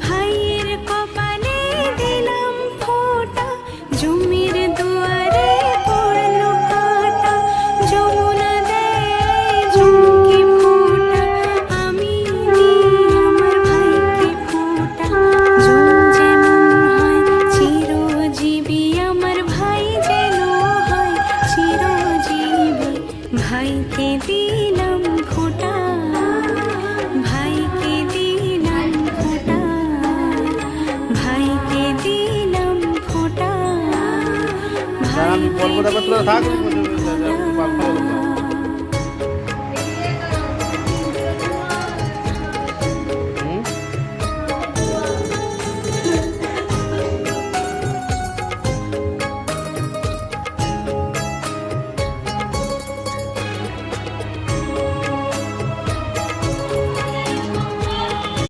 ভাইয়ের কপালে দিলাম ফোঁটা, জমির দুয়ারে পড়লো কাঁটা, যমুনা দেয় ঝুমকি ফোঁটা, আমি দিই আমার ভাইকে ফোঁটা। ঝুম যেমন হয় চিরজীবী, আমার ভাই যেন হয় চিরজীবী। ভাইকে দিলাম ফোঁটা, ভাইকে দিলাম ফোঁটা, ভাইকে দিলাম ফোঁটা, ভাইকে দিলাম।